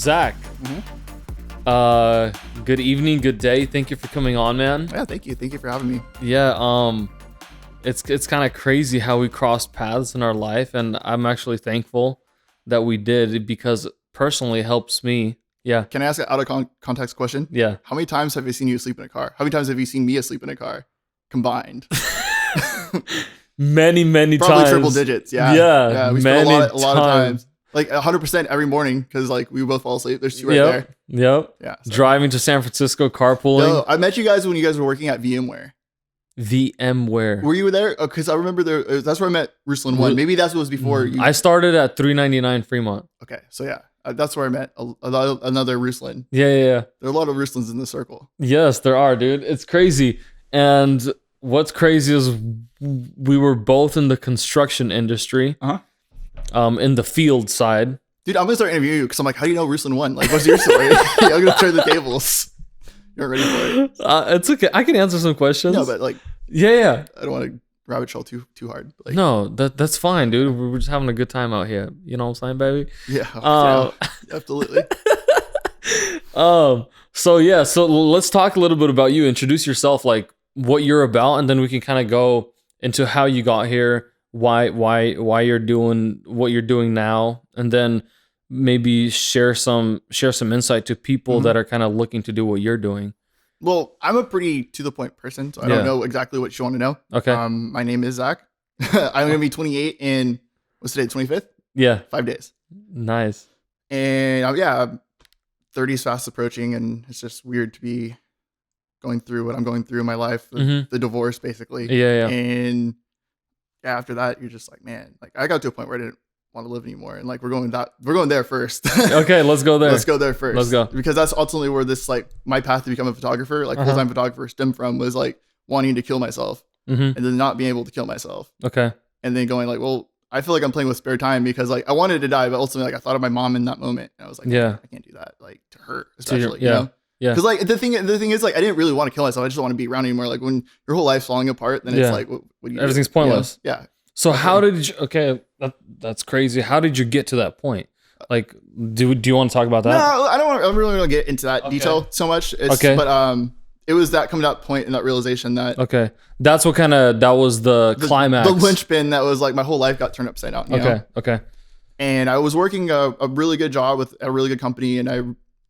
Zach, good evening, good day. Thank you for coming on, man. Yeah, thank you. Thank you for having me. Yeah, it's kind of crazy how we crossed paths in our life, and I'm actually thankful that we did because personally it helps me. Yeah. Can I ask an out of context question? Yeah. How many times have you seen you asleep in a car? How many times have you seen me asleep in a car combined? Many Probably times. Probably triple digits. Yeah. Yeah. We spent a lot of times. Like 100% every morning because like we both fall asleep. There's two right there. Yep. Yeah. So. Driving to San Francisco, carpooling. Yo, I met you guys when you guys were working at VMware. VMware. Were you there? Because I remember that's where I met Ruslan 1. Maybe that was before you. I started at 399 Fremont. Okay. So yeah, that's where I met another Ruslan. Yeah. There are a lot of Ruslans in the circle. Yes, there are, dude. It's crazy. And what's crazy is we were both in the construction industry. In the field side. Dude, I'm gonna start interviewing you because I'm like, how do you know Ruslan 1? Like, what's your story? I'm gonna turn the tables. You're ready for it. It's okay. I can answer some questions. No, but like, yeah. I don't want to rabbit trail too hard. Like, no, that's fine, dude. We're just having a good time out here. You know what I'm saying, baby? Yeah, absolutely. So let's talk a little bit about you. Introduce yourself, like what you're about, and then we can kind of go into how you got here, why you're doing what you're doing now, and then maybe share some insight to people that are kind of looking to do what you're doing. Well, I'm a pretty to the point person, so I don't know exactly what you want to know. Okay. My name is Zach. I'm gonna be 28 in what's today, 25th? Yeah. 5 days. Nice. And 30 is fast approaching, and it's just weird to be going through what I'm going through in my life, the divorce, basically. Yeah. And after that, you're just like, man, like I got to a point where I didn't want to live anymore, and like we're going there first. Okay, let's go there. Let's go there first. Let's go, because that's ultimately where this, like, my path to become a photographer, like full-time photographer, stemmed from, was like wanting to kill myself and then not being able to kill myself. Okay. And then going like, well, I feel like I'm playing with spare time because like I wanted to die, but ultimately like I thought of my mom in that moment, and I was like, I can't do that, like to her especially, you know. Yeah. Because like the thing is like I didn't really want to kill myself. I just don't want to be around anymore. Like when your whole life's falling apart, then it's like, what do you Everything's do? pointless. You know? Yeah. So how did you? Okay, that's crazy. How did you get to that point? Like, do you want to talk about that? No, I don't really want to get into that detail so much. But it was that coming to that point and that realization that that's what that was the climax, the linchpin that was like my whole life got turned upside down. You know? Okay. And I was working a really good job with a really good company, and I,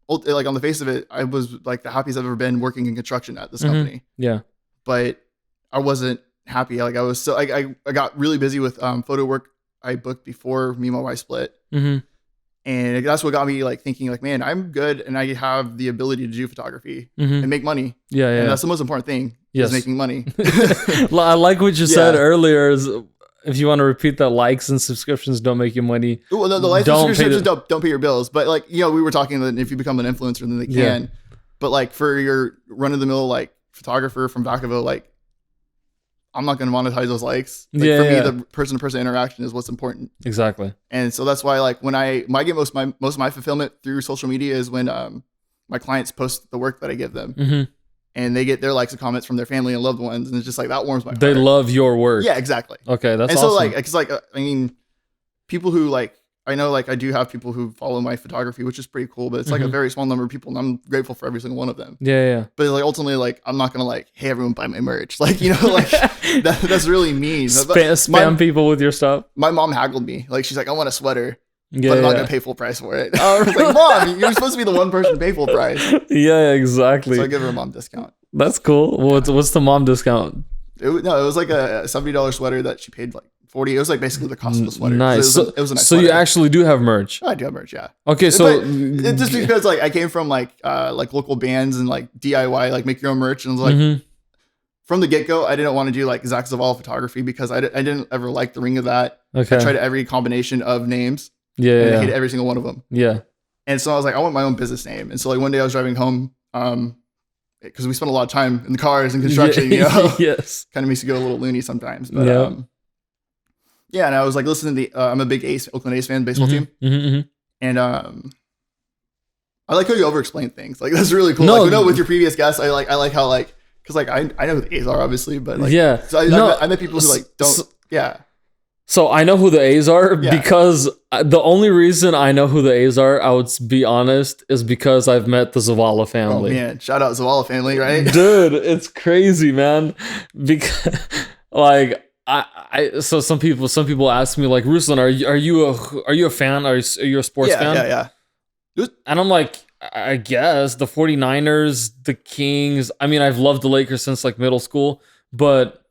like, on the face of it, I was like the happiest I've ever been working in construction at this company. Yeah. But I wasn't happy. Like I was so I got really busy with photo work I booked before me and my wife split. And that's what got me like thinking like, man, I'm good and I have the ability to do photography and make money. Yeah. And that's the most important thing, is making money. I like what you said earlier, is if you want to repeat that, likes and subscriptions don't make you money. Well, the likes and subscriptions don't pay your bills. But like, you know, we were talking that if you become an influencer, then they can. But like for your run-of-the-mill like photographer from Vacaville, like I'm not going to monetize those likes. Like, for me, the person-to-person interaction is what's important. Exactly. And so that's why, like, when I get most of my fulfillment through social media is when my clients post the work that I give them, and they get their likes and comments from their family and loved ones, and it's just like that warms my heart. They love your work. Yeah, exactly. Okay, that's awesome. So like, it's like I mean, people who like. I know, like, I do have people who follow my photography, which is pretty cool, but it's like a very small number of people, and I'm grateful for every single one of them. Yeah. But like, ultimately, like, I'm not gonna like, hey, everyone buy my merch, like, you know, like that's really mean. Spam people with your stuff. My mom haggled me, like, she's like, I want a sweater, but I'm not gonna pay full price for it. I was like, Mom, you're supposed to be the one person to pay full price. Yeah, exactly. So I give her a mom discount. That's cool. What's the mom discount? It was like a $70 sweater that she paid like $40. It was like basically the cost of the sweater. Nice. So it was a nice sweater. You actually do have merch. I do have merch, yeah. Okay, so it's just because like I came from like local bands and like DIY, like make your own merch, and I was like from the get-go, I didn't want to do like Zac Zavala photography because I didn't ever like the ring of that. Okay. I tried every combination of names. Yeah. And I hated every single one of them. Yeah. And so I was like, I want my own business name. And so like one day I was driving home, because we spent a lot of time in the cars and construction, you know. Yes. Kind of makes you go a little loony sometimes. But and I was like listening to I'm a big Oakland A's fan, baseball team. And I like how you over-explain things. Like that's really cool. Like, with your previous guests, I like how like, because like I know who the A's are obviously, but like so I met people who like don't So I know who the A's are because The only reason I know who the A's are, I would be honest, is because I've met the Zavala family. Oh man, shout out Zavala family, right? Dude, it's crazy, man. Because like so some people ask me like, Ruslan, are you a fan? Are you a sports fan? Yeah. And I'm like, I guess the 49ers, the Kings. I mean, I've loved the Lakers since like middle school, but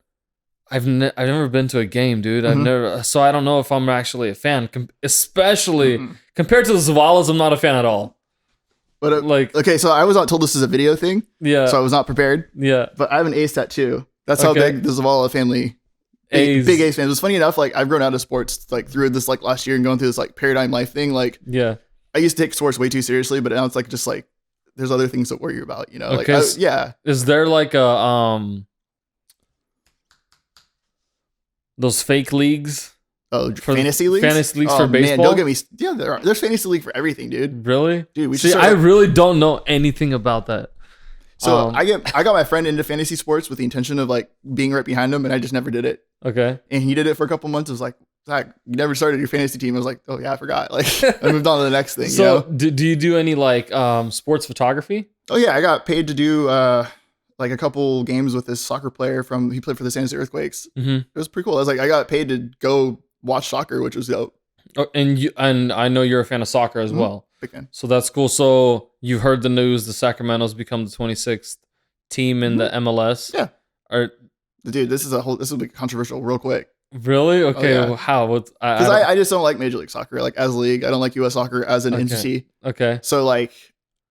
I've never been to a game, dude. I've never, so I don't know if I'm actually a fan, especially compared to the Zavalas. I'm not a fan at all. But like, okay, so I was not told this is a video thing, so I was not prepared. Yeah, but I have an A's tattoo. That's how big the Zavala family, big A's fans. It's funny enough, like I've grown out of sports like through this like last year and going through this like paradigm life thing. Like, yeah, I used to take sports way too seriously, but now it's like just like there's other things to worry about, you know? Okay, like is there like a those fake leagues? Oh, fantasy leagues? Fantasy leagues for baseball? Man, don't get me. Yeah, there's fantasy league for everything, dude. Really? Dude, we see. I really don't know anything about that. So I got my friend into fantasy sports with the intention of like being right behind him, and I just never did it. Okay. And he did it for a couple months. I was like, Zach, you never started your fantasy team. I was like, oh yeah, I forgot. Like I moved on to the next thing. So you know? do you do any like sports photography? Oh yeah, I got paid to do like a couple games with this soccer player he played for the San Jose Earthquakes. It was pretty cool. I got paid to go watch soccer, which was dope. Oh, and I know you're a fan of soccer as well. Big fan. So that's cool. So you've heard the news: the Sacramento's become the 26th team in the MLS. Yeah. Dude, this will be controversial real quick. Really? Okay. Oh, yeah. How? Because I just don't like Major League Soccer, like as a league. I don't like U.S. soccer as an entity. Okay. So like,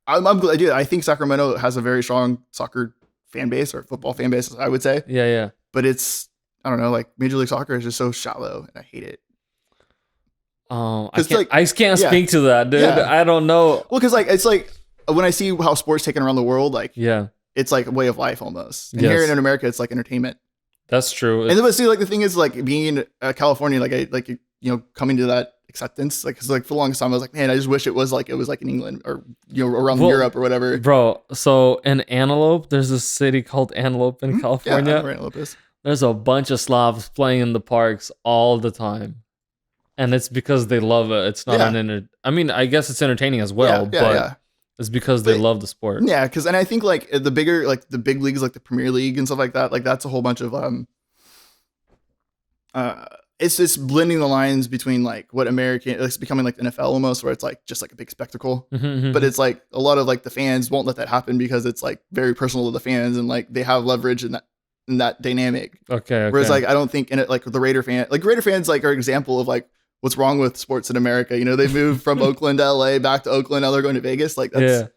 I'm glad. Dude, I think Sacramento has a very strong soccer fan base or football fan base, I would say. Yeah. But I don't know, like Major League Soccer is just so shallow, and I hate it. I can't speak to that, dude. Yeah. I don't know. Well, because like it's like when I see how sports taken around the world, like it's like a way of life almost. And here in America, it's like entertainment. That's true. And but see, like the thing is, like being in California, coming to that acceptance, like because like for the longest time, I was like, man, I just wish it was like in England or around Europe or whatever, bro. So in Antelope, there's a city called Antelope in California. Yeah, I know where Antelope is. There's a bunch of Slavs playing in the parks all the time. And it's because they love it. It's not I mean, I guess it's entertaining as well, but it's because they love the sport. Yeah, and I think like the bigger, like the big leagues, like the Premier League and stuff like that, like that's a whole bunch of it's just blending the lines between like what it's becoming like NFL almost, where it's like just like a big spectacle. But it's like a lot of like the fans won't let that happen because it's like very personal to the fans, and like they have leverage in that dynamic. Okay. Whereas like I don't think in it, like the Raider fans like are an example of like what's wrong with sports in America. You know, they moved from Oakland to LA, back to Oakland, now they're going to Vegas. Like that's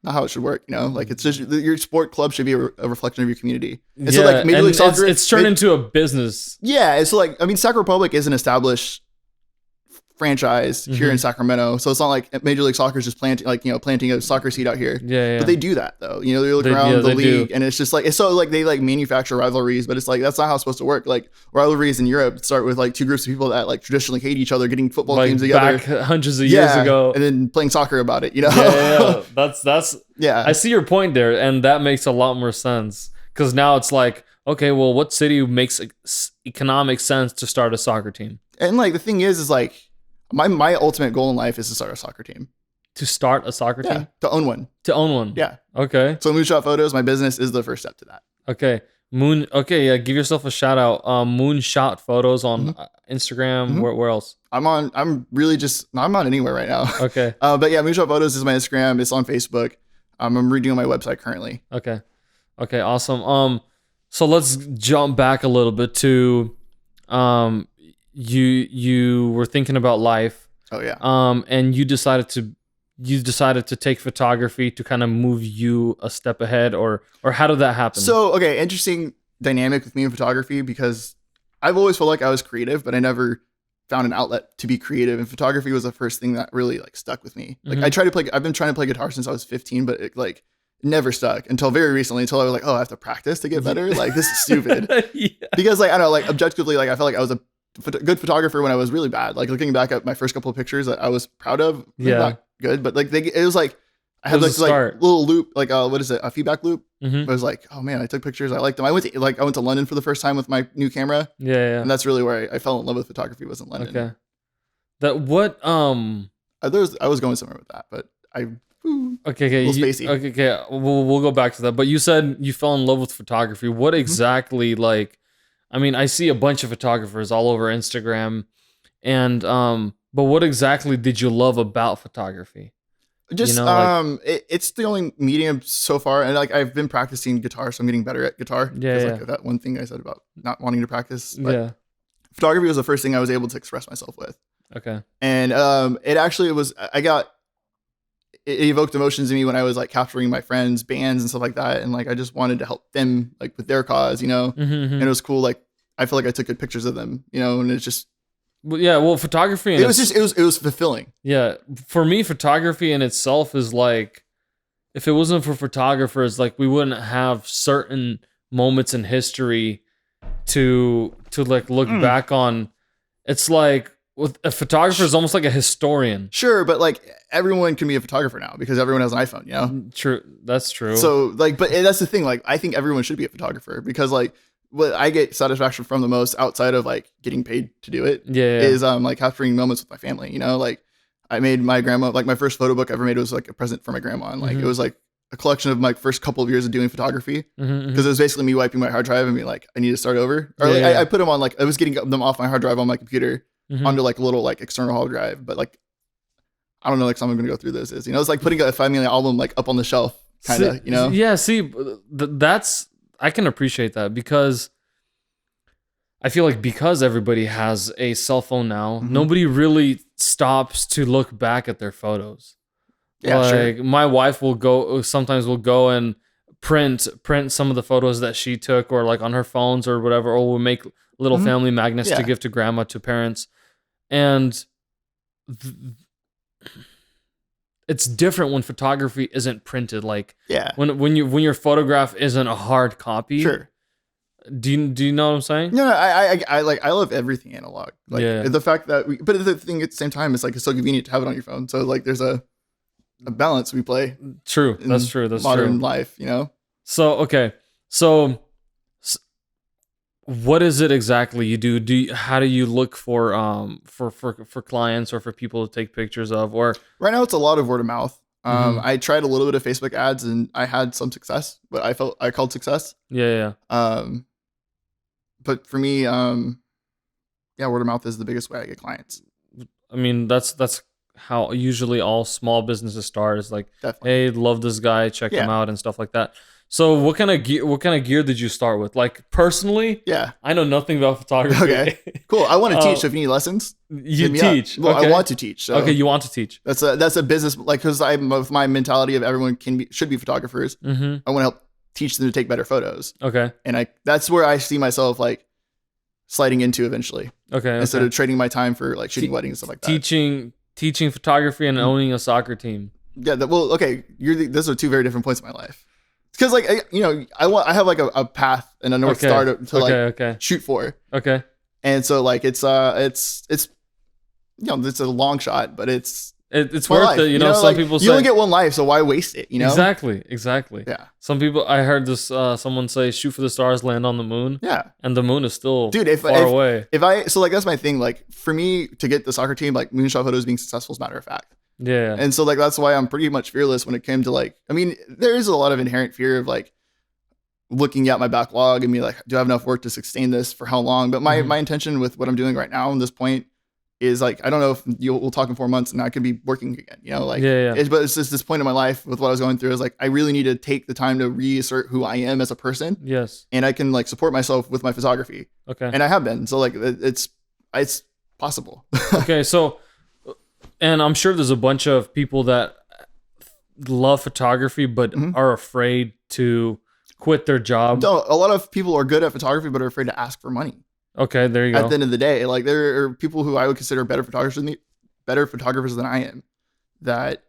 not how it should work. You know, like it's just your sport club should be a reflection of your community. And so like Major League Soccer, it's turned into a business. Yeah, it's like, I mean, Sac Republic is an established franchise here in Sacramento, so it's not like Major League Soccer is just planting a soccer seed out here. Yeah. But they do that though. You know, they look around the league, and it's just like it's so like they like manufacture rivalries, but it's like that's not how it's supposed to work. Like rivalries in Europe start with like two groups of people that like traditionally hate each other, getting football teams together back hundreds of years ago, and then playing soccer about it. You know, that's I see your point there, and that makes a lot more sense because now it's like, okay, well, what city makes economic sense to start a soccer team? And like the thing is like. My ultimate goal in life is to start a soccer team. To start a soccer team? To own one. Yeah. Okay. So Moonshot Photos, my business, is the first step to that. Okay. Give yourself a shout out. Moonshot Photos on Instagram. Where else? I'm on anywhere right now. Okay. But yeah, Moonshot Photos is my Instagram. It's on Facebook. I'm redoing my website currently. Okay. Awesome. So let's jump back a little bit to you were thinking about life. Oh yeah. And you decided to take photography to kind of move you a step ahead, or how did that happen? So, okay, interesting dynamic with me in photography, because I've always felt like I was creative, but I never found an outlet to be creative. And photography was the first thing that really like stuck with me. Like I've been trying to play guitar since I was 15, but it like never stuck until very recently, until I was like, oh, I have to practice to get better. Like this is stupid. Because like, I don't know, like objectively, like I felt like I was a good photographer when I was really bad. Like looking back at my first couple of pictures that I was proud of, not good, but like it was like I had like little loop, like what is it, a feedback loop. I was like, oh man, I took pictures, I liked them. I went to London for the first time with my new camera. Yeah. And that's really where I fell in love with photography, was in London. Okay. That what I was going somewhere with that, but okay, little spacey. Okay. We'll go back to that. But you said you fell in love with photography. What exactly, like? I mean, I see a bunch of photographers all over Instagram, and but what exactly did you love about photography? Just Like, it's the only medium so far, and like I've been practicing guitar, so I'm getting better at guitar. yeah, Like that one thing I said about not wanting to practice, but yeah, photography was the first thing I was able to express myself with. okay, And it actually was it evoked emotions in me when I was like capturing my friends' bands and stuff like that, and like I just wanted to help them like with their cause, And it was cool. Like I feel like I took good pictures of them, and it's just well, yeah. Well, photography. it was fulfilling. Yeah, for me, photography in itself is like, if it wasn't for photographers, like we wouldn't have certain moments in history to like look back on. It's like with a photographer is almost like a historian. Sure, but like everyone can be a photographer now because everyone has an iPhone, True, that's true. So like, but that's the thing. Like, I think everyone should be a photographer because like what I get satisfaction from the most outside of like getting paid to do it is like capturing moments with my family. Like I made my grandma like my first photo book I ever made was like a present for my grandma, and like it was like a collection of my first couple of years of doing photography because it was basically me wiping my hard drive and being like, I need to start over. Or like, I put them on like I was getting them off my hard drive on my computer onto like a little like external hard drive, but like I don't know like something I'm gonna go through this is it's like putting a family album like up on the shelf kind of Yeah, see, that's I can appreciate that because I feel like because everybody has a cell phone now, nobody really stops to look back at their photos. Yeah, like sure. My wife sometimes will go and print some of the photos that she took or like on her phones or whatever, or we'll make little family magnets to give to grandma, to parents. And it's different when photography isn't printed. Like when your photograph isn't a hard copy. Sure. Do you know what I'm saying? No, I love everything analog. Like the fact that but the thing at the same time, it's like it's so convenient to have it on your phone. So like there's a balance we play. True. That's true. That's modern true. life, So okay. So what is it exactly you do? How do you look for clients or for people to take pictures of? Or right now it's a lot of word of mouth. I tried a little bit of Facebook ads and I had some success, but I called success. Yeah. But for me, word of mouth is the biggest way I get clients. I mean, that's how usually all small businesses start. Is like, definitely. Hey, love this guy, check him out, and stuff like that. So, what kind of gear did you start with? Like personally, I know nothing about photography. Okay, cool. I want to teach. So if you need lessons, you teach. Well, I want to teach. So okay, you want to teach. That's a business, like because I'm with my mentality of everyone should be photographers. I want to help teach them to take better photos. Okay, and that's where I see myself like sliding into eventually. Okay, instead of trading my time for like shooting weddings and stuff like that. Teaching photography and owning a soccer team. Yeah, okay. Those are two very different points in my life. Because like I have like a path and a north star to shoot for. Okay. And so like it's it's a long shot, but it's worth life. It. Some like, people say you only get one life, so why waste it? Exactly. Yeah. Some people, I heard this someone say, "Shoot for the stars, land on the moon." Yeah. And the moon is still far away. So like that's my thing. Like for me to get the soccer team, like moonshot photos being successful, as a matter of fact. Yeah. And so like that's why I'm pretty much fearless when it came to like, I mean, there is a lot of inherent fear of like looking at my backlog and be like, do I have enough work to sustain this for how long? But my intention with what I'm doing right now on this point is like, I don't know if we'll talk in 4 months and I could be working again, but it's just this point in my life with what I was going through is like, I really need to take the time to reassert who I am as a person. Yes. And I can like support myself with my photography. Okay. And I have been. So like, it's possible. Okay. So, and I'm sure there's a bunch of people that love photography, but are afraid to quit their job. No, a lot of people are good at photography, but are afraid to ask for money. Okay, there you go. At the end of the day, like there are people who I would consider better photographers than I am, that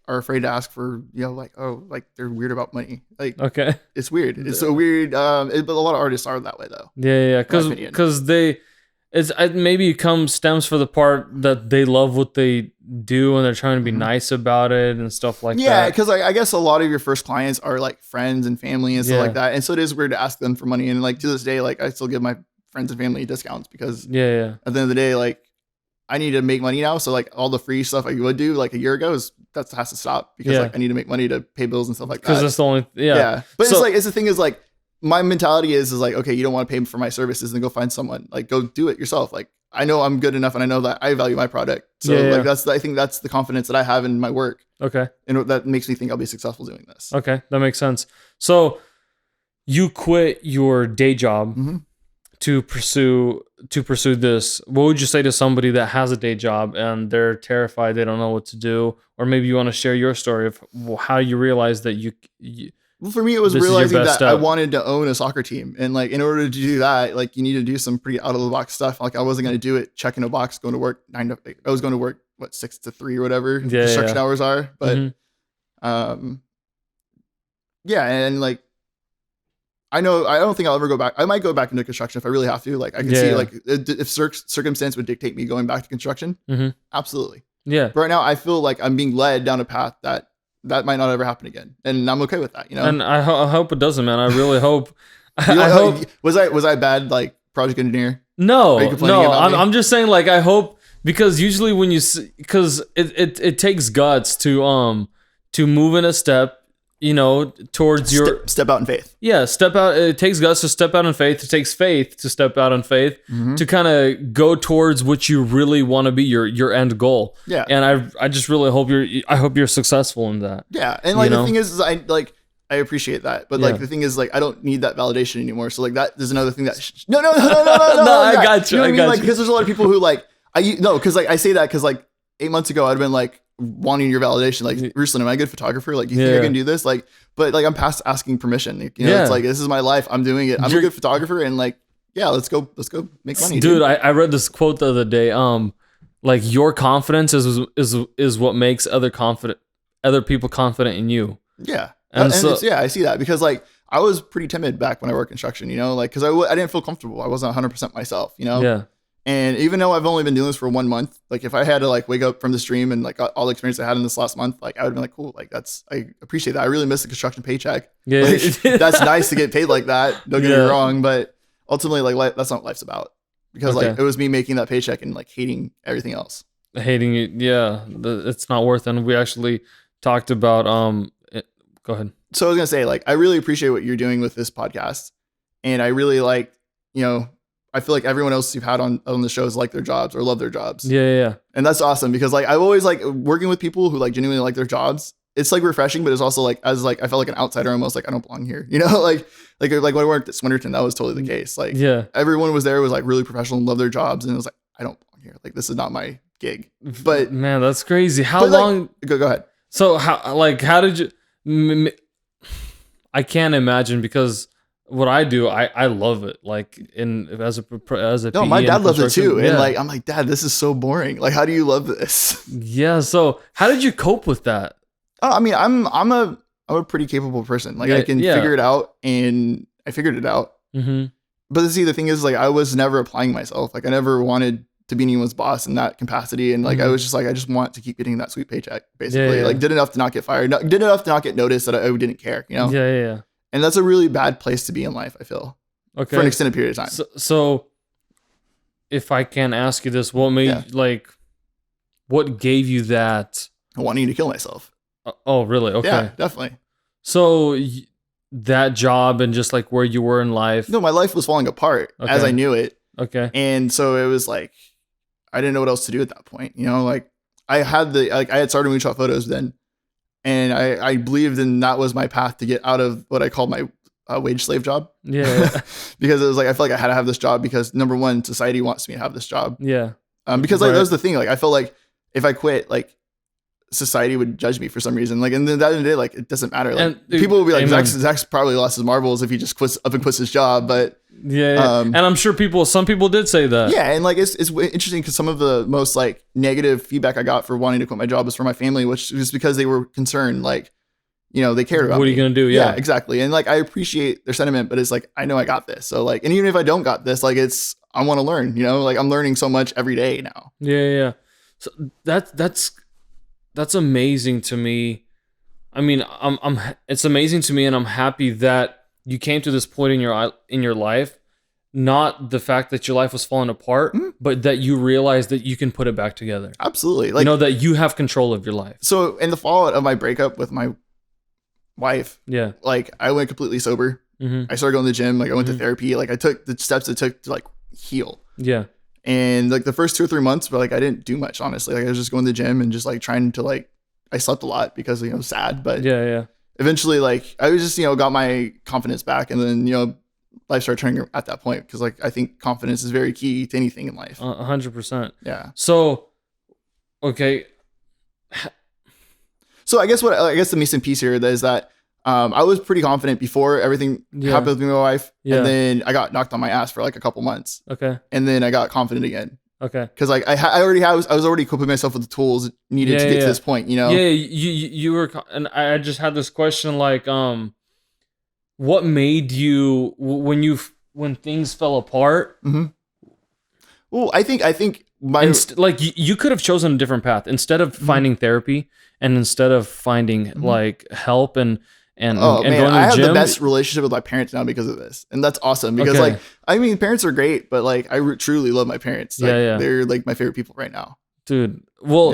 are afraid to ask for, like, oh, like they're weird about money. Like, okay, it's weird. It's so weird. But a lot of artists are that way though. Yeah, because maybe it stems for the part that they love what they do and they're trying to be nice about it and stuff like that. Yeah, because I guess a lot of your first clients are like friends and family and stuff like that, and so it is weird to ask them for money. And like to this day, like I still give my friends and family discounts because at the end of the day, like I need to make money now. So like all the free stuff I would do like a year ago that has to stop because like I need to make money to pay bills and stuff like that. Because that's the only But so, it's the thing is like my mentality is like, okay, you don't want to pay for my services, then go find someone. Like go do it yourself. Like I know I'm good enough and I know that I value my product. So I think that's the confidence that I have in my work. Okay. And that makes me think I'll be successful doing this. Okay. That makes sense. So you quit your day job to pursue this. What would you say to somebody that has a day job and they're terrified, they don't know what to do? Or maybe you want to share your story of how you realized that you well, for me, it was realizing that I wanted to own a soccer team. And like, in order to do that, like you need to do some pretty out of the box stuff. Like I wasn't going to do it, checking a box, going to work I was going to work, 6 to 3 or whatever construction hours are. But, and like, I don't think I'll ever go back. I might go back into construction if I really have to. Like I can see like if circumstance would dictate me going back to construction. Absolutely. Yeah. But right now I feel like I'm being led down a path that might not ever happen again. And I'm okay with that, you know? And I hope it doesn't, man. I really hope. I hope. Was I bad, like project engineer? No. I'm just saying like, I hope, because usually when because it takes guts to move in a step, you know, towards your step out in faith. Yeah, step out. It takes guts to step out in faith. It takes faith to step out in faith to kind of go towards what you really want to be, your end goal. Yeah, and I just really hope you're successful in that. Yeah, and like the thing is I appreciate that, but like the thing is like I don't need that validation anymore. So like that is another thing that no. No, I got you. You know what I mean? Like because there's a lot of people who like because like I say that because like 8 months ago I'd been like wanting your validation, like Ruslan, am I a good photographer? Like, you think I can do this? Like, but like I'm past asking permission. You know, it's like this is my life. I'm doing it. I'm a good photographer, and like, let's go make money, dude. I read this quote the other day. Like your confidence is what makes other people confident in you. Yeah, and so, I see that because like I was pretty timid back when I worked construction. You know, like because I didn't feel comfortable. I wasn't 100% myself. You know. Yeah. And even though I've only been doing this for 1 month, like if I had to like wake up from the stream and like all the experience I had in this last month, like I would be like, cool, like I appreciate that. I really miss the construction paycheck. Yeah, like, that's nice to get paid like that. Don't get me wrong, but ultimately, like that's not what life's about. Because like it was me making that paycheck and like hating everything else. Hating it, it's not worth it. And we actually talked about go ahead. So I was gonna say, like, I really appreciate what you're doing with this podcast, and I really like, you know. I feel like everyone else you've had on the shows like their jobs or love their jobs. Yeah. And that's awesome because like I've always like working with people who like genuinely like their jobs. It's like refreshing, but it's also like as like I felt like an outsider almost, like I don't belong here. You know, like when I worked at Swinnerton, that was totally the case. Like everyone was there was like really professional and loved their jobs, and it was like I don't belong here. Like this is not my gig. But man, that's crazy. How long? Like, go ahead. So how did you? I can't imagine because. What I do, I love it. Like as a no, my dad loves it too, and like I'm like, Dad, this is so boring. Like, how do you love this? Yeah. So how did you cope with that? Oh, I mean, I'm a pretty capable person. Like I can figure it out, and I figured it out. But see, the thing is, like I was never applying myself. Like I never wanted to be anyone's boss in that capacity, and like I was just like, I just want to keep getting that sweet paycheck. Basically, like did enough to not get fired, did enough to not get noticed that I didn't care. You know? Yeah. And that's a really bad place to be in life, I feel. Okay. For an extended period of time. So if I can ask you this, what made what gave you that? Wanting to kill myself. Oh, really? Okay. Yeah, definitely. So that job and just like where you were in life. No, my life was falling apart as I knew it. Okay. And so it was like, I didn't know what else to do at that point. You know, like I had started Moonshot Photos then. And I believed in that was my path to get out of what I called my wage slave job. Yeah. Because it was like, I felt like I had to have this job because number one, society wants me to have this job. Yeah. Because like, that was the thing. Like, I felt like if I quit, like society would judge me for some reason. Like, and then that end of the day, like, it doesn't matter. Like people will be like, Zach's probably lost his marbles if he just quits his job. But and I'm sure some people did say that. Yeah. And like, it's interesting because some of the most like negative feedback I got for wanting to quit my job was from my family, which was because they were concerned, like, you know, they cared about what are you going to do? Yeah, exactly. And like, I appreciate their sentiment, but it's like, I know I got this. So like, and even if I don't got this, like I want to learn, you know, like I'm learning so much every day now. Yeah. So that's amazing to me. I mean, it's amazing to me, and I'm happy that you came to this point in your life not the fact that your life was falling apart, but that you realized that you can put it back together. Absolutely. Like, you know, that you have control of your life. So in the fallout of my breakup with my wife, Yeah. like I went completely sober. I started going to the gym. Like I went to therapy. Like I took the steps it took to like heal. Yeah. And like the first 2 or 3 months, but like I didn't do much, honestly. Like I was just going to the gym and just like trying to like, I slept a lot because, you know, sad, but yeah. Eventually, like I was just, you know, got my confidence back, and then, you know, life started turning at that point, because like I think confidence is very key to anything in life. 100%. Yeah. So, okay. So I guess the missing piece here is that I was pretty confident before everything happened with me and my wife, and then I got knocked on my ass for like a couple months. Okay. And then I got confident again. Okay. Because like I was already equipping myself with the tools needed to get to this point, you know. Yeah, you were, and I just had this question like, what made you when things fell apart? Well, I think my like you could have chosen a different path instead of finding therapy, and instead of finding like help and man, going to the I have gym. the best relationship with my parents now because of this, and that's awesome. Because like, I mean, parents are great, but like I truly love my parents. Like, they're like my favorite people right now, dude. Well,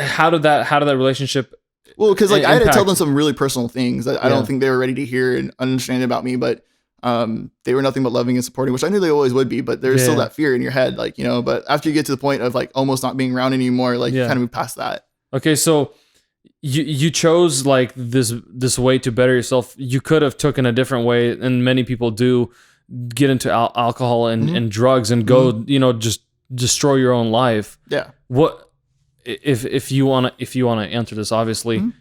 how did that relationship? Well, because like I had to tell them some really personal things that I don't think they were ready to hear and understand about me, but they were nothing but loving and supporting, which I knew they always would be, but there's still that fear in your head, like, you know. But after you get to the point of like almost not being around anymore, like you kind of move past that. Okay, so you chose like this way to better yourself. You could have taken a different way, and many people do get into alcohol and drugs and go, you know, just destroy your own life. Yeah. What if you want to answer this, obviously,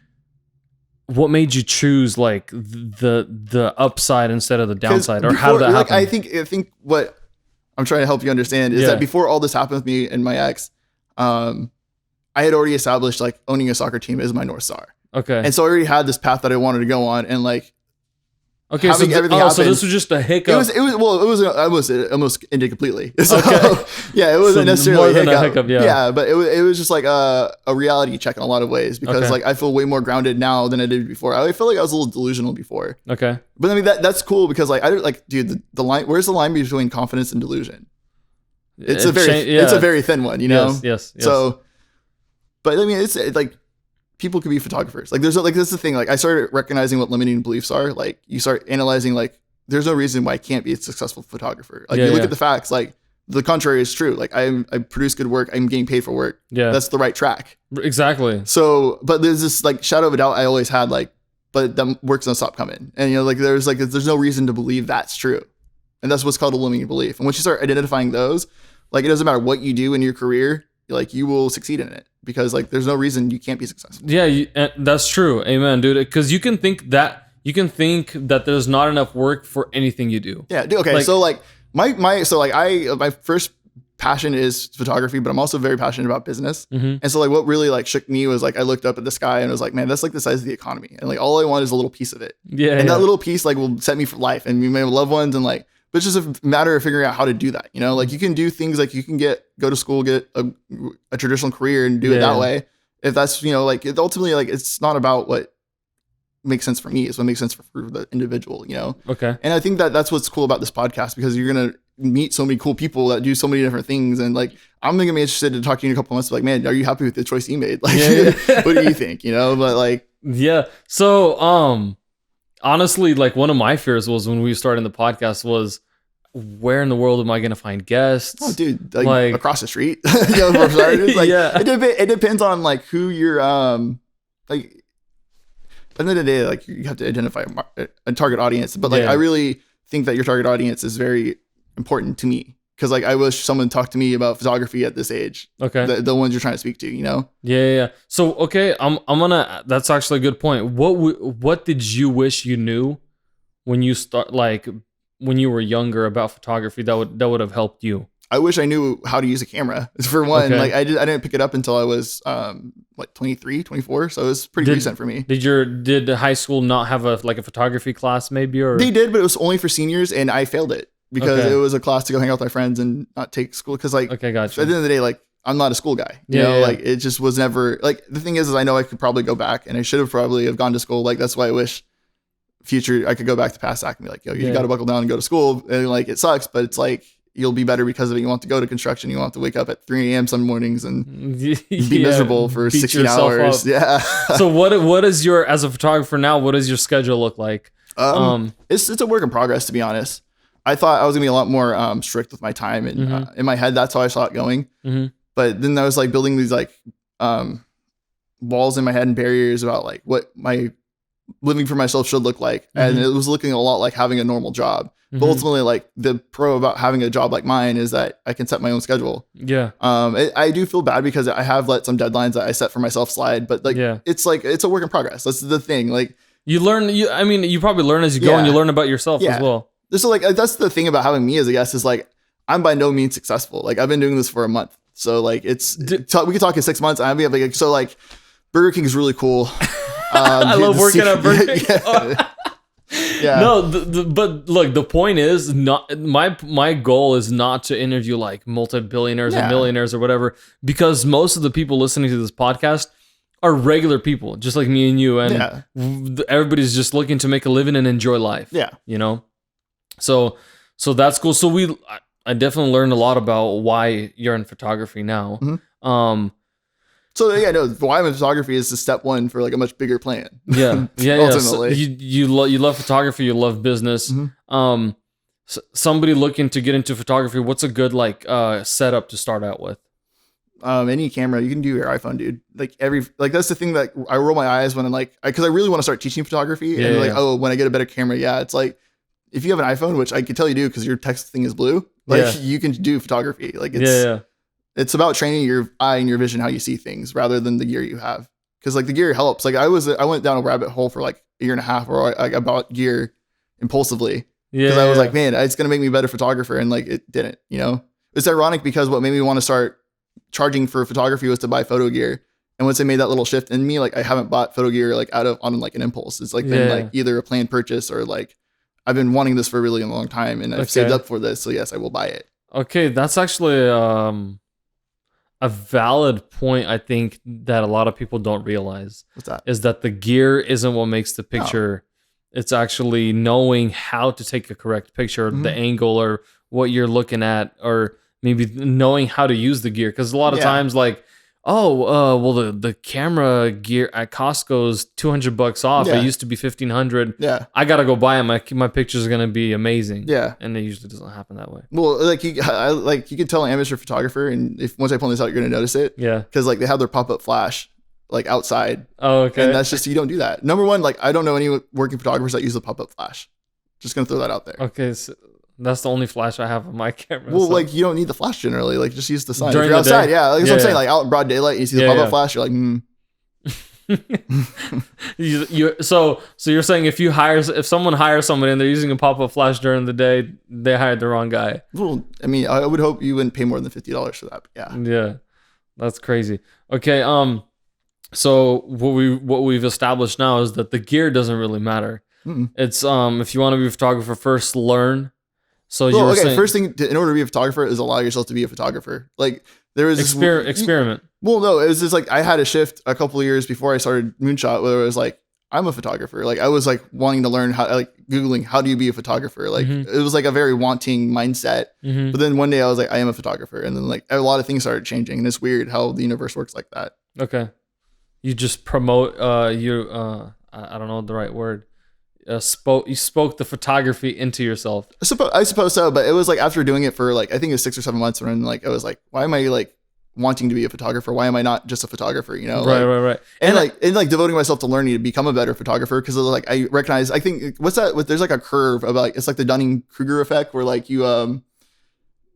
what made you choose like the upside instead of the downside, or how did that happen? I think what I'm trying to help you understand is that before all this happened with me and my ex, I had already established like owning a soccer team is my North Star. Okay. And so I already had this path that I wanted to go on, and like, okay, so so this was just a hiccup. I almost ended completely. So yeah, it wasn't necessarily more than a hiccup. Yeah, but it was just like a reality check in a lot of ways, because like I feel way more grounded now than I did before. I feel like I was a little delusional before. Okay. But I mean that's cool, because like dude, the line, where's the line between confidence and delusion? It's a very thin one, you know? Yes. So, but I mean, it's like, people could be photographers. Like, this is the thing. Like, I started recognizing what limiting beliefs are. Like, you start analyzing, like, there's no reason why I can't be a successful photographer. Like, you look at the facts, like, the contrary is true. Like, I produce good work. I'm getting paid for work. Yeah. That's the right track. Exactly. So, but there's this, like, shadow of a doubt I always had, like, but that work's gonna stop coming. And, you know, like, there's no reason to believe that's true. And that's what's called a limiting belief. And once you start identifying those, like, it doesn't matter what you do in your career, like, you will succeed in it, because like there's no reason you can't be successful. Yeah, that's true. Amen, dude. Because you can think that there's not enough work for anything you do. Yeah. Okay. Like, so like my first passion is photography, but I'm also very passionate about business. And so like what really like shook me was like I looked up at the sky and was like, man, that's like the size of the economy, and like all I want is a little piece of it. Yeah. And that little piece like will set me for life, and we may have loved ones, and like. But it's just a matter of figuring out how to do that. You know, like you can do things like you can go to school, get a traditional career and do it that way. If that's, you know, like ultimately, like it's not about what makes sense for me. It's what makes sense for the individual, you know? Okay. And I think that's what's cool about this podcast, because you're going to meet so many cool people that do so many different things. And like, I'm going to be interested to talk to you in a couple months. Like, man, are you happy with the choice you made? Like, what do you think? You know, but like, yeah. So, honestly, like one of my fears was when we started the podcast was, where in the world am I going to find guests? Oh, dude, like across the street. You know, like, it depends on like who you're, like at the end of the day, like you have to identify a target audience. But like, I really think that your target audience is very important to me. Because like I wish someone talked to me about photography at this age. Okay. The ones you're trying to speak to, you know? Yeah. So, okay, I'm gonna, that's actually a good point. What did you wish you knew when you when you were younger about photography that would have helped you? I wish I knew how to use a camera, for one. Like I didn't pick it up until I was 23, 24. So it was pretty recent for me. Did high school not have a photography class maybe, or? They did, but it was only for seniors, and I failed it because it was a class to go hang out with my friends and not take school. Cause like, gotcha. At the end of the day, like I'm not a school guy, you know, like it just was never like, the thing is I know I could probably go back, and I should have probably have gone to school. Like, that's why I wish future, I could go back to past Zach and be like, yo, you got to buckle down and go to school. And like, it sucks, but it's like, you'll be better because of it. You want to go to construction. You want to wake up at 3 a.m. some mornings and be miserable for 16 hours. Up. Yeah. So what is your, as a photographer now, what does your schedule look like? It's a work in progress, to be honest. I thought I was gonna be a lot more strict with my time, and in my head, that's how I saw it going. But then I was like building these like walls in my head and barriers about like what my living for myself should look like, and it was looking a lot like having a normal job. But ultimately, like the pro about having a job like mine is that I can set my own schedule. Yeah. I do feel bad because I have let some deadlines that I set for myself slide, but like it's a work in progress. That's the thing. Like you learn. I mean, you probably learn as you go, and you learn about yourself as well. So like that's the thing about having me as a guest is like I'm by no means successful. Like I've been doing this for a month, so like we could talk in 6 months. And I'd be like, so like Burger King is really cool. I love working at Burger King. Yeah. No, but look, the point is not my goal is not to interview like multi-billionaires or millionaires or whatever, because most of the people listening to this podcast are regular people, just like me and you, and everybody's just looking to make a living and enjoy life. Yeah, you know. So that's cool. So I definitely learned a lot about why you're in photography now. So yeah, no, why I'm in photography is the step one for like a much bigger plan. Yeah. Ultimately, so you love photography, you love business. Somebody looking to get into photography, what's a good like setup to start out with? Any camera, you can do your iPhone, dude. Like that's the thing that I roll my eyes when I'm like, because I really want to start teaching photography, and like, oh, when I get a better camera, it's like if you have an iPhone, which I can tell you do because your text thing is blue, like you can do photography. Like it's it's about training your eye and your vision, how you see things, rather than the gear you have. Because like the gear helps. Like I went down a rabbit hole for like a year and a half where I bought gear impulsively because I was like, man, it's gonna make me a better photographer, and like it didn't. You know, it's ironic because what made me want to start charging for photography was to buy photo gear, and once I made that little shift in me, like I haven't bought photo gear like on like an impulse. It's like been like either a planned purchase or like I've been wanting this for a really long time, and I've saved up for this, so yes, I will buy it. Okay, that's actually a valid point, I think, that a lot of people don't realize. What's that? Is that the gear isn't what makes the picture. It's actually knowing how to take a correct picture, the angle, or what you're looking at, or maybe knowing how to use the gear. Because a lot of times, like, well, the camera gear at Costco is $200 off. It used to be $1,500. Yeah, I gotta go buy it. My pictures are gonna be amazing. Yeah, and it usually doesn't happen that way. Well, like you can tell an amateur photographer, and if once I point this out, you're gonna notice it. Yeah, because like they have their pop-up flash like outside. Oh, okay. And that's just, you don't do that. Number one, like I don't know any working photographers that use the pop-up flash. Just gonna throw that out there. Okay. So that's the only flash I have on my camera. Well, so. Like you don't need the flash generally. Like just use the sun. During if you're outside, like that's what I'm saying. Like out in broad daylight, you see the pop-up flash, you're like, So you're saying if someone hires somebody and they're using a pop-up flash during the day, they hired the wrong guy. Well, I mean, I would hope you wouldn't pay more than $50 for that. But yeah, that's crazy. Okay, so what we've established now is that the gear doesn't really matter. It's if you want to be a photographer, first learn. So saying, first thing in order to be a photographer is allow yourself to be a photographer. Like there was experiment. Well, no, it was just like I had a shift a couple of years before I started Moonshot where it was like I'm a photographer. Like I was like wanting to learn how, like Googling how do you be a photographer. Like it was like a very wanting mindset. But then one day I was like I am a photographer, and then like a lot of things started changing, and it's weird how the universe works like that. Okay, you just promote I don't know the right word. You spoke the photography into yourself. I suppose so, but it was like after doing it for like I think it was 6 or 7 months, when like I was like, why am I like wanting to be a photographer? Why am I not just a photographer? You know, right. And like devoting myself to learning to become a better photographer, because like I recognize, I think what's that? There's like a curve of like it's like the Dunning-Kruger effect, where like you're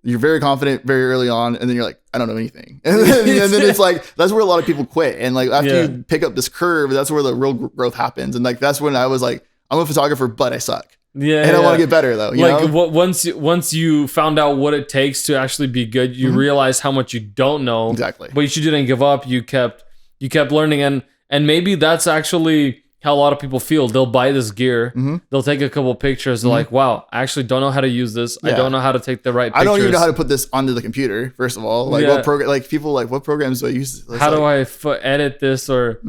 very confident very early on, and then you're like, I don't know anything, and then it's like that's where a lot of people quit, and like after you pick up this curve, that's where the real growth happens, and like that's when I was like, I'm a photographer, but I suck. Yeah, and I want to get better though. You know? Once you found out what it takes to actually be good, you realize how much you don't know. Exactly. But you didn't give up. You kept learning, and maybe that's actually how a lot of people feel. They'll buy this gear. They'll take a couple pictures. They're like, wow, I actually don't know how to use this. I don't know how to take the right pictures. I don't even know how to put this onto the computer. First of all, like what program? Like people like, what programs do I use? How do I edit this or?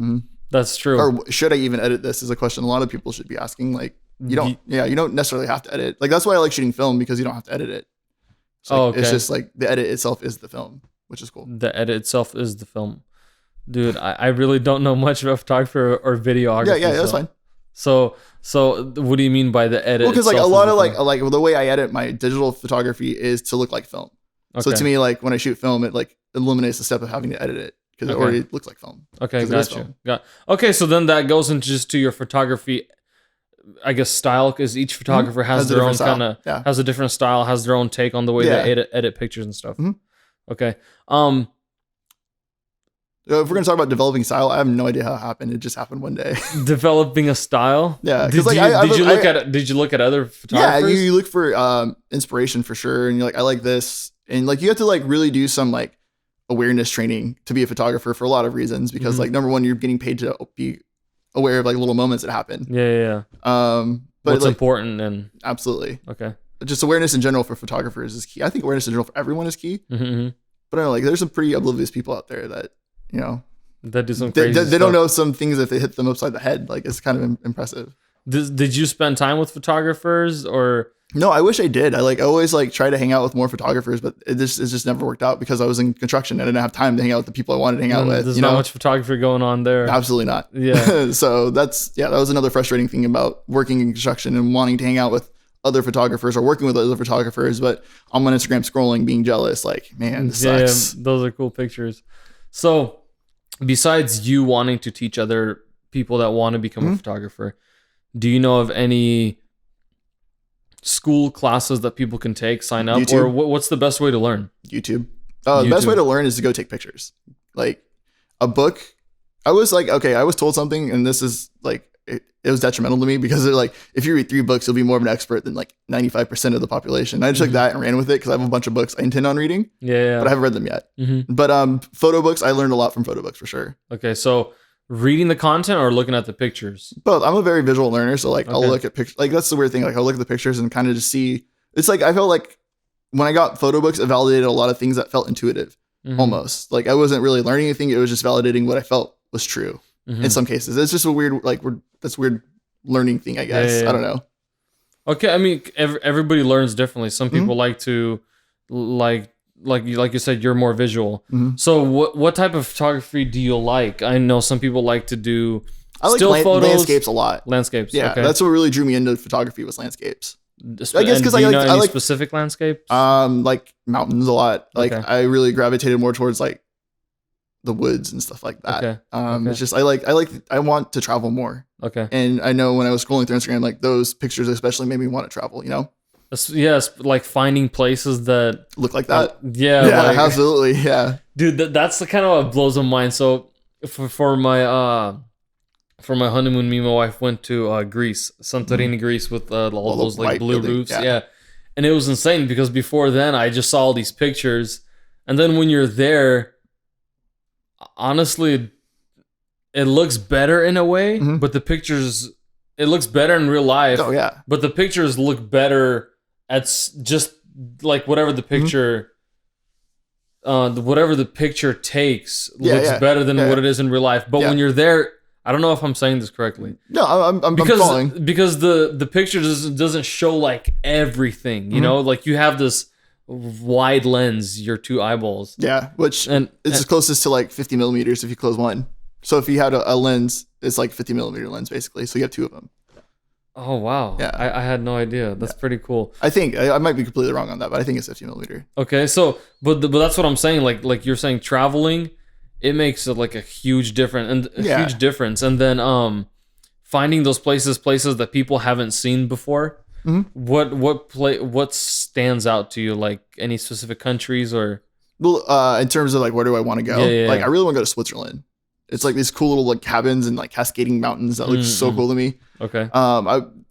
That's true. Or should I even edit this is a question a lot of people should be asking. Like, you don't necessarily have to edit. Like that's why I like shooting film, because you don't have to edit it. It's just like the edit itself is the film, which is cool. The edit itself is the film. Dude, I really don't know much about photography or videography. Yeah, that's fine. So what do you mean by the edit? Well, because like a lot of like the way I edit my digital photography is to look like film. Okay. So to me, like when I shoot film, it like eliminates the step of having to edit it, because it already looks like film. Okay, got. Okay, so then that goes into just to your photography, I guess, style, because each photographer has their own kind of has a different style, has their own take on the way they edit pictures and stuff. Okay. If we're gonna talk about developing style, I have no idea how it happened. It just happened one day. Developing a style. Yeah. Did you look at other photographers? Yeah, you look for inspiration for sure, and you're like, I like this, and like you have to like really do some like awareness training to be a photographer for a lot of reasons, because like number one, you're getting paid to be aware of like little moments that happen. Yeah. But what's like, important and absolutely. Okay. Just awareness in general for photographers is key. I think awareness in general for everyone is key. But I don't know, like there's some pretty oblivious people out there that, you know, that do some crazy they don't know some things if they hit them upside the head. Like it's kind of impressive. Did you spend time with photographers or? No, I wish I did. I always like try to hang out with more photographers, but it just never worked out because I was in construction. I didn't have time to hang out with the people I wanted to hang out with. There's not much photography going on there. Absolutely not. Yeah. So that was another frustrating thing about working in construction and wanting to hang out with other photographers or working with other photographers. But I'm on Instagram scrolling, being jealous. Like, man, this sucks. Yeah, those are cool pictures. So besides you wanting to teach other people that want to become a photographer, do you know of any school classes that people can take, sign up, YouTube. or what's the best way to learn? YouTube. The best way to learn is to go take pictures. Like a book. I was like, okay, I was told something, and this is like, it was detrimental to me, because they're like, if you read 3 books, you'll be more of an expert than like 95% of the population. I just took that and ran with it, because I have a bunch of books I intend on reading. Yeah. But I haven't read them yet. But photo books, I learned a lot from photo books for sure. Okay, so reading the content or looking at the pictures? Both. I'm a very visual learner, so like I'll look at pictures. Like that's the weird thing. Like I'll look at the pictures and kind of just see. It's like I felt like when I got photo books, it validated a lot of things that felt intuitive, almost. Like I wasn't really learning anything. It was just validating what I felt was true in some cases. It's just a weird, that's weird learning thing, I guess. I don't know. Okay, I mean, everybody learns differently. Some people like to like you said, you're more visual. So what type of photography do you like? I know some people like to do still photos, landscapes a lot. Landscapes, yeah, that's what really drew me into photography, was landscapes. I guess because I like specific landscapes. Like mountains a lot. Like I really gravitated more towards like the woods and stuff like that. It's just I want to travel more. Okay. And I know when I was scrolling through Instagram, like those pictures especially made me want to travel, you know? Yes, like finding places that look like that. Yeah, like, absolutely. Yeah. Dude, that's the kind of what blows my mind. So for my honeymoon, me and my wife went to Greece, Santorini, Greece, with all those like blue roofs. Yeah. And it was insane, because before then I just saw all these pictures, and then when you're there, honestly, it looks better in a way, but the pictures, it looks better in real life. Oh yeah. But the pictures look better at just like whatever the picture, whatever the picture takes looks better than what it is in real life. But when you're there, I don't know if I'm saying this correctly. No, I'm following. Because the picture doesn't show like everything, you know, like you have this wide lens, your 2 eyeballs. Yeah, which it's closest to like 50 millimeters if you close one. So if you had a lens, it's like 50 millimeter lens basically. So you have 2 of them. Oh wow! Yeah, I had no idea. That's pretty cool. I think I might be completely wrong on that, but I think it's 50 millimeter. Okay, so but that's what I'm saying. Like you're saying, traveling, it makes like a huge difference, huge difference. And then finding those places that people haven't seen before. What stands out to you? Like any specific countries or? Well, in terms of like where do I want to go? Like I really want to go to Switzerland. It's like these cool little like cabins and like cascading mountains that look so cool to me. Okay.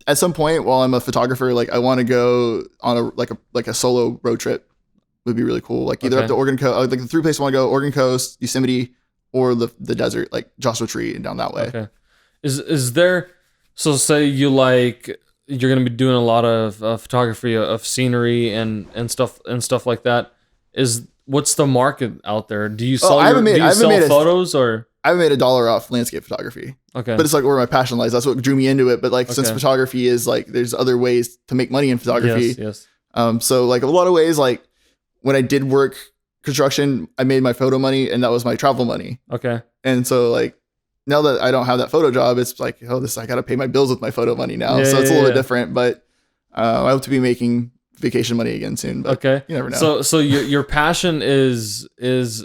At some point while I'm a photographer, like I want to go on a solo road trip. Would be really cool. Like either up to Oregon Coast, like the 3 places I want to go: Oregon Coast, Yosemite, or the desert, like Joshua Tree and down that way. Okay. Is there? So say you're gonna be doing a lot of photography of scenery and stuff like that. What's the market out there? Do you sell photos or? I made $1 off landscape photography. Okay. But it's like where my passion lies. That's what drew me into it. But like since photography is like there's other ways to make money in photography. Yes. So like a lot of ways, like when I did work construction, I made my photo money and that was my travel money. Okay. And so like now that I don't have that photo job, it's like, oh, I got to pay my bills with my photo money now. So it's a little bit different, but I hope to be making vacation money again soon. But you never know. So your passion is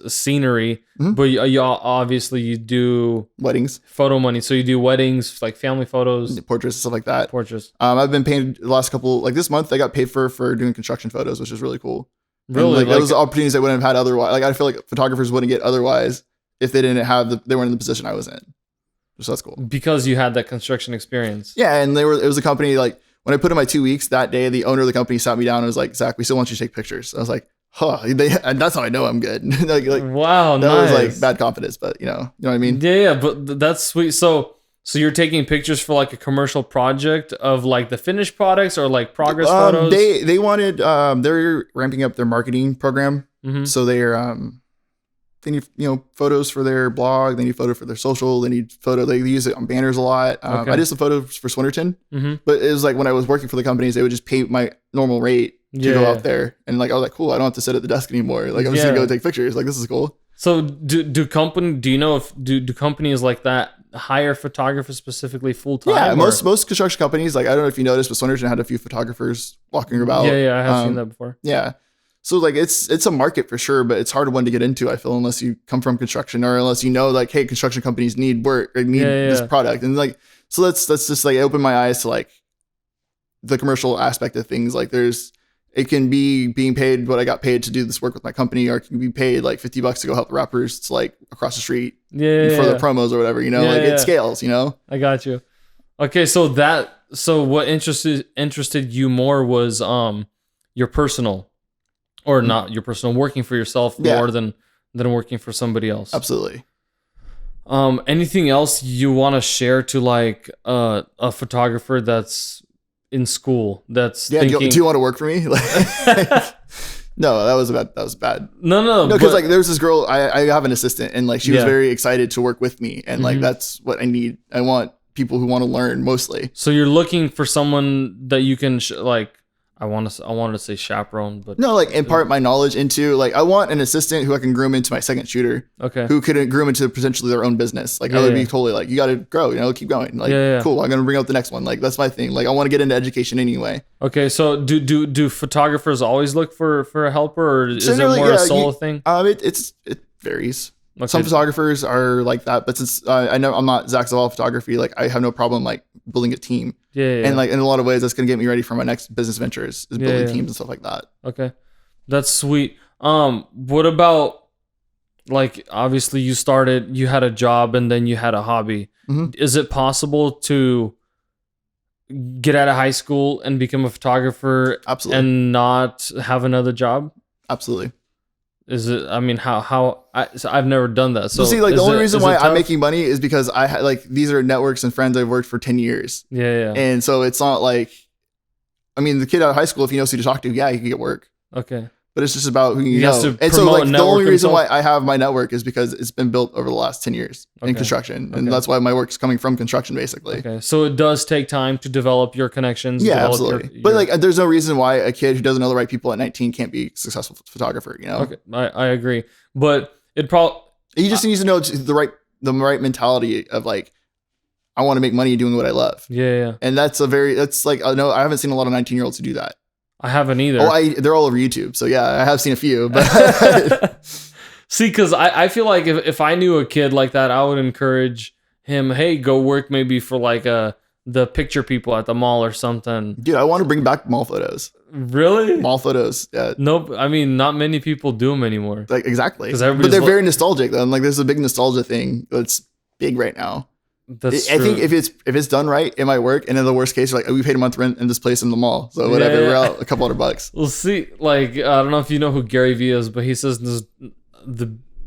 scenery, but you obviously you do weddings, photo money. So you do weddings, like family photos, portraits, and stuff like that. Portraits. I've been paid the last couple, like this month, I got paid for doing construction photos, which is really cool. Really, and like those opportunities I wouldn't have had otherwise. Like I feel like photographers wouldn't get otherwise if they didn't have they weren't in the position I was in. So that's cool because you had that construction experience. Yeah, and it was a company like. When I put in my 2 weeks that day, the owner of the company sat me down and was like, Zach, we still want you to take pictures. I was like, and that's how I know I'm good. like wow, that nice. was like bad confidence, but you know what I mean? Yeah, but that's sweet. So you're taking pictures for like a commercial project of like the finished products or like progress photos? They wanted, they're ramping up their marketing program. So they need, photos for their blog. They need photo for their social. They need photo. They use it on banners a lot. I did some photos for Swinterton, but it was like when I was working for the companies, they would just pay my normal rate to go out there. And like, I was like, cool, I don't have to sit at the desk anymore. Like I'm just gonna go take pictures. Like, this is cool. So do you know if companies like that hire photographers specifically full time? Yeah, most construction companies, like, I don't know if you noticed, but Swinterton had a few photographers walking about. Yeah, I have seen that before. Yeah. So like it's a market for sure, but it's hard one to get into, I feel, unless you come from construction or unless you know like, hey, construction companies need work or need this product. And like, so that's just like open my eyes to like the commercial aspect of things. Like it can be being paid what I got paid to do this work with my company, or it can be paid like $50 to go help the rappers to like across the street for the promos or whatever, it scales, I got you. Okay. So what interested you more was, your personal, or not your personal, working for yourself more than working for somebody else. Absolutely. Anything else you want to share to like a photographer that's in school that's thinking, do you want to work for me? No, that was bad. No, because like there's this girl, I have an assistant, and like she was very excited to work with me, and like that's what I need. I want people who want to learn mostly. So you're looking for someone that you can like. I wanted to say chaperone, but no, like impart my knowledge into, like, I want an assistant who I can groom into my second shooter. Okay. Who could groom into potentially their own business. Like I would be totally like, you got to grow, keep going. Like, cool. I'm going to bring out the next one. Like, that's my thing. Like, I want to get into education anyway. Okay. So do photographers always look for a helper, or is it more a solo thing? It varies. Okay. Some photographers are like that, but since I know I'm not Zac Zavala photography, like I have no problem like building a team. Yeah. And like in a lot of ways, that's gonna get me ready for my next business ventures, is building teams and stuff like that. Okay, that's sweet. What about, like, obviously you had a job and then you had a hobby. Is it possible to get out of high school and become a photographer? Absolutely. And not have another job? Absolutely. Is it? I mean, I've never done that. So see, like the only reason why I'm making money is because I like, these are networks and friends I've worked for 10 years. Yeah. And so it's not like, I mean, the kid out of high school, if he knows who to talk to, he can get work. Okay. But it's just about who you know. And so like the only reason why I have my network is because it's been built over the last 10 years in construction. And that's why my work is coming from construction, basically. Okay. So it does take time to develop your connections. Yeah, absolutely. But like, there's no reason why a kid who doesn't know the right people at 19 can't be a successful photographer, Okay. I agree. But he just needs to know the right mentality of like, I want to make money doing what I love. Yeah. And that's like, I know I haven't seen a lot of 19-year-olds who do that. I haven't either. They're all over YouTube. So yeah, I have seen a few. But see, because I feel like if I knew a kid like that, I would encourage him, hey, go work maybe for like the picture people at the mall or something. Dude, I want to bring back mall photos. Really? Mall photos. Yeah. Nope. I mean, not many people do them anymore. Like, exactly. But they're very nostalgic though. And like, there's a big nostalgia thing that's big right now. I think if it's done right, it might work. And in the worst case, like, we paid a month rent in this place in the mall, so whatever, we're out a couple $100. We'll see. Like, I don't know if you know who Gary Vee is, but he says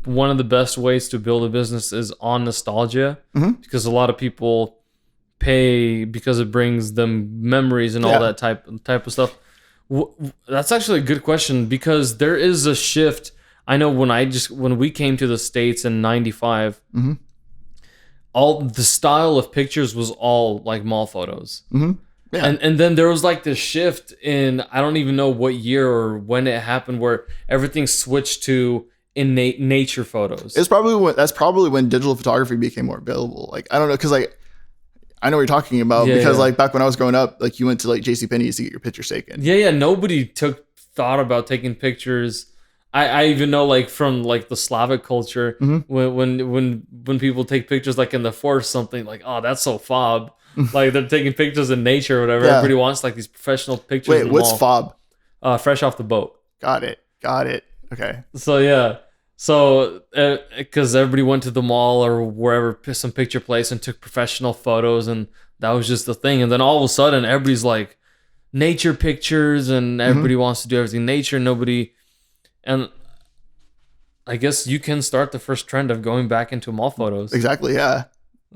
one of the best ways to build a business is on nostalgia, because a lot of people pay because it brings them memories and all that type of stuff. That's actually a good question, because there is a shift. I know when we came to the States in '95. all the style of pictures was all like mall photos. Mm-hmm. Yeah. And then there was like this shift in, I don't even know what year or when it happened, where everything switched to innate nature photos. That's probably when digital photography became more available. Like, I don't know, because like I know what you're talking about, because like back when I was growing up, like you went to like JCPenney's to get your pictures taken. Yeah, nobody thought about taking pictures. I even know like from like the Slavic culture, when people take pictures like in the forest, something like, oh, that's so fob. Like they're taking pictures in nature or whatever. Yeah. Everybody wants like these professional pictures. Wait, what's fob? Fresh off the boat. Got it. Okay. So yeah, because everybody went to the mall or wherever, some picture place, and took professional photos, and that was just the thing. And then all of a sudden, everybody's like nature pictures, and everybody wants to do everything nature. And I guess you can start the first trend of going back into mall photos. Exactly. Yeah.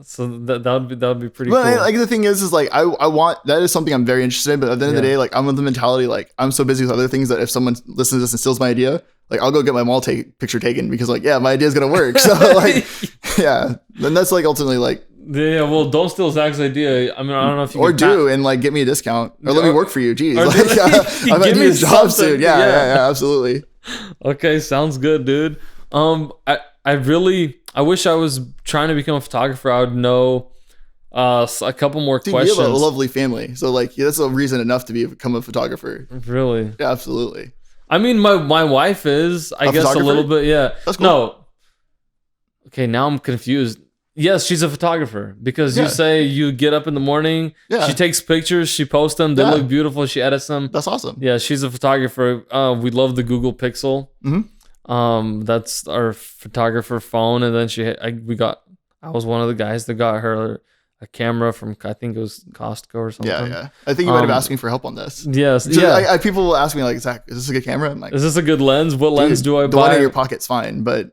So that would be pretty cool. Like the thing is like I want, that is something I'm very interested in, but at the end of the day, like I'm with the mentality like I'm so busy with other things that if someone listens to this and steals my idea, like I'll go get my mall picture taken, because like my idea is gonna work. So like then that's like ultimately like well, don't steal Zach's idea. I mean, I don't know if you can and like get me a discount or let me work for you. Jeez, like I'm gonna do this job soon. Yeah, absolutely. Okay, sounds good, dude. I wish I was trying to become a photographer. I would know a couple more questions. You have a lovely family, so like that's a reason enough to become a photographer. Really? Yeah, absolutely. I mean, my wife is, I guess, a little bit. Yeah. That's cool. No. Okay, now I'm confused. Yes, she's a photographer, because you say you get up in the morning. Yeah. She takes pictures. She posts them. They look beautiful. She edits them. That's awesome. Yeah, she's a photographer. We love the Google Pixel. That's our photographer phone. And then I was one of the guys that got her a camera from, I think it was Costco or something. Yeah. I think you might have asked me for help on this. Yes. So people will ask me like, Zach, is this a good camera? I'm like, is this a good lens? What lens do I buy? The one in your pocket's fine, but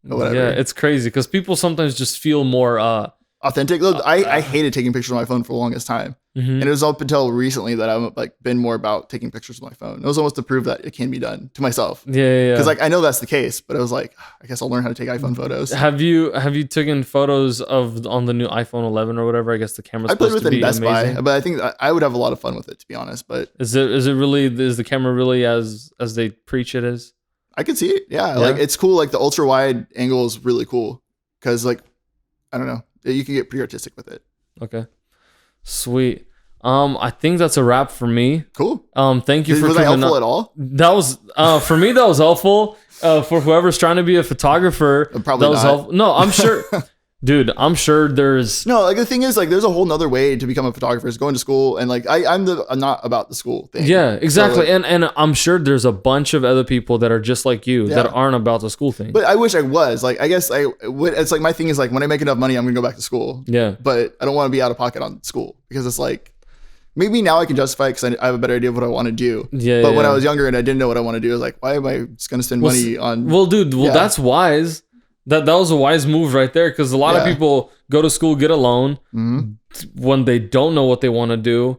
whatever. Yeah, it's crazy because people sometimes just feel more authentic. Look, I hated taking pictures on my phone for the longest time. And it was up until recently that I've like been more about taking pictures with my phone. It was almost to prove that it can be done to myself. Yeah. Because like I know that's the case, but I was like, I guess I'll learn how to take iPhone photos. Have you taken photos on the new iPhone 11 or whatever? I guess the camera's supposed to be amazing. Best Buy, but I think I would have a lot of fun with it, to be honest. But is the camera really as they preach it is? I can see it. Yeah, like it's cool. Like the ultra wide angle is really cool because like I don't know, you can get pretty artistic with it. Okay, sweet. I think that's a wrap for me. Cool. Thank you for was that helpful at all? That was for me. That was helpful. For whoever's trying to be a photographer, probably that was not. helpful. No, I'm sure. Dude, I'm sure there's no, like the thing is like there's a whole nother way to become a photographer, is going to school, and like I'm not about the school thing. Yeah, exactly. So, like, and I'm sure there's a bunch of other people that are just like you that aren't about the school thing. But I wish I was. Like I guess I would. It's like my thing is like when I make enough money, I'm gonna go back to school. Yeah. But I don't want to be out of pocket on school, because it's like maybe now I can justify it because I have a better idea of what I want to do. Yeah. But when I was younger and I didn't know what I want to do, I was like, why am I just gonna spend money on? Well, dude. Well, that's wise. That was a wise move right there, because a lot of people go to school, get a loan when they don't know what they want to do.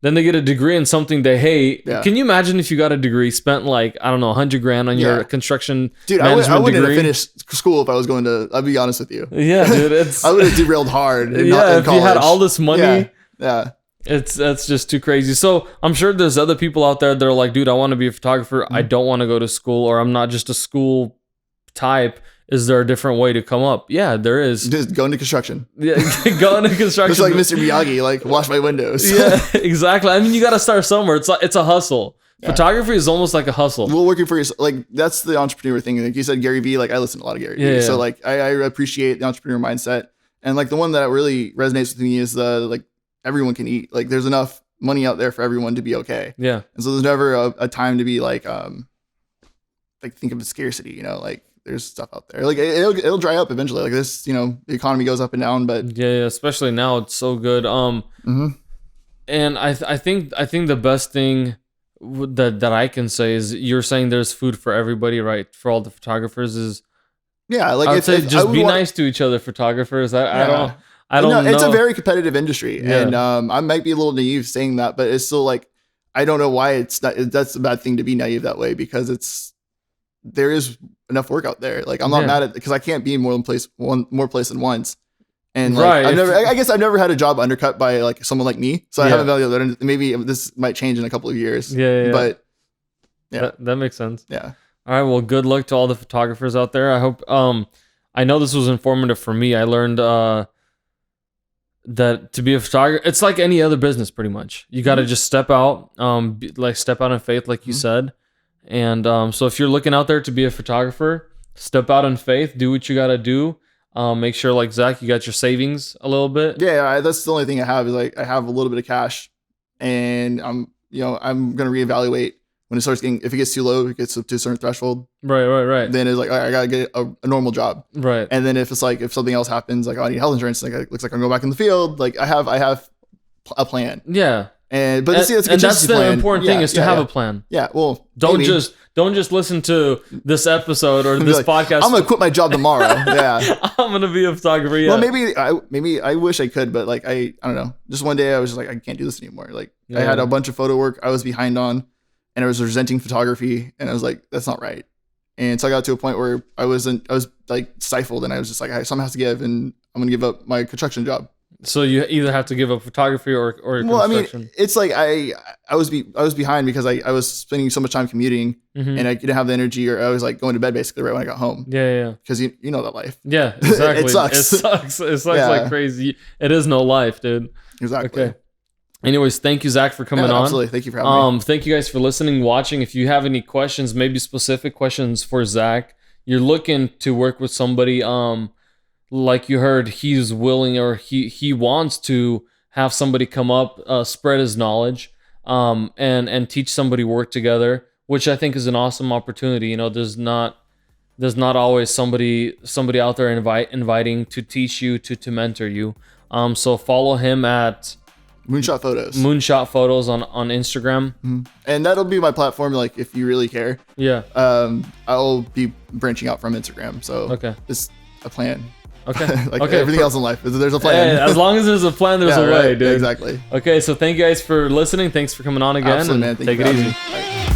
Then they get a degree in something they hate. Yeah. Can you imagine if you got a degree, spent like, I don't know, $100,000 on your construction management I wouldn't degree? have finished school if I was going to, I'll be honest with you. Yeah, dude. I would have derailed hard. If you had all this money. Yeah. That's just too crazy. So I'm sure there's other people out there that are like, dude, I want to be a photographer. I don't want to go to school, or I'm not just a school type. Is there a different way to come up? Yeah, there is. Just go into construction. Yeah, go into construction. Just like Mr. Miyagi, like wash my windows. Yeah, exactly. I mean, you got to start somewhere. It's a hustle. Yeah. Photography is almost like a hustle. Well, working for yourself, like that's the entrepreneur thing. Like you said, Gary Vee. Like I listen to a lot of Gary Vee. So like I appreciate the entrepreneur mindset, and like the one that really resonates with me is the like everyone can eat. Like there's enough money out there for everyone to be okay. Yeah. And so there's never a time to be like think of the scarcity. You know, like. There's stuff out there. Like it'll dry up eventually. Like this, you know, the economy goes up and down, but yeah, especially now it's so good. And I think the best thing that I can say is you're saying there's food for everybody, right? For all the photographers is like I would say just be nice to each other, photographers. I don't know. It's a very competitive industry, and I might be a little naive saying that, but it's still like I don't know why it's not. That's a bad thing to be naive that way, because there is enough work out there. Like I'm not mad at, because I can't be more place than once. And like, I guess I've never had a job undercut by like someone like me. So I haven't valued that. Maybe this might change in a couple of years. But that makes sense. Yeah. All right. Well, good luck to all the photographers out there. I hope, I know this was informative for me. I learned, that to be a photographer, it's like any other business pretty much. You got to just step out, step out in faith, like you said. And, so if you're looking out there to be a photographer, step out in faith, do what you got to do. Make sure, like Zach, you got your savings a little bit. Yeah, that's the only thing I have is like I have a little bit of cash, and I'm gonna reevaluate when it starts getting, if it gets too low, if it gets up to a certain threshold. Right. Then it's like, all right, I gotta get a normal job. Right. And then if it's like if something else happens, like I need health insurance, like it looks like I'm going back in the field. Like I have a plan. Yeah. But that's the plan. Important thing is to have a plan. Yeah. Well, don't just listen to this episode or this podcast. I'm gonna quit my job tomorrow. Yeah. I'm gonna be a photographer. Yeah. Well, maybe I wish I could, but like I don't know. Just one day I was just like, I can't do this anymore. Like I had a bunch of photo work I was behind on, and I was resenting photography, and I was like, that's not right. And so I got to a point where I was like stifled, and I was just like, something has to give, and I'm gonna give up my construction job. So you either have to give up photography or construction. Well, I mean, it's like I was behind because I was spending so much time commuting, and I didn't have the energy, or I was like going to bed basically right when I got home. Yeah. Because you know that life. Yeah, exactly. It sucks. It sucks like crazy. It is no life, dude. Exactly. Okay. Anyways, thank you, Zach, for coming on. Absolutely. Thank you for having me. Thank you guys for listening, watching. If you have any questions, maybe specific questions for Zach, you're looking to work with somebody, like you heard, he's willing, or he wants to have somebody come up, spread his knowledge, and teach somebody work together, which I think is an awesome opportunity. You know, there's not always somebody out there inviting to teach you, to mentor you. So follow him at Moonshot Photos on Instagram. And that'll be my platform, like if you really care. Yeah. I'll be branching out from Instagram. So it's a plan. Okay. Everything else in life, there's a plan. As long as there's a plan, there's a way, dude. Exactly. Okay, so thank you guys for listening. Thanks for coming on again. Absolutely, man. Take it easy.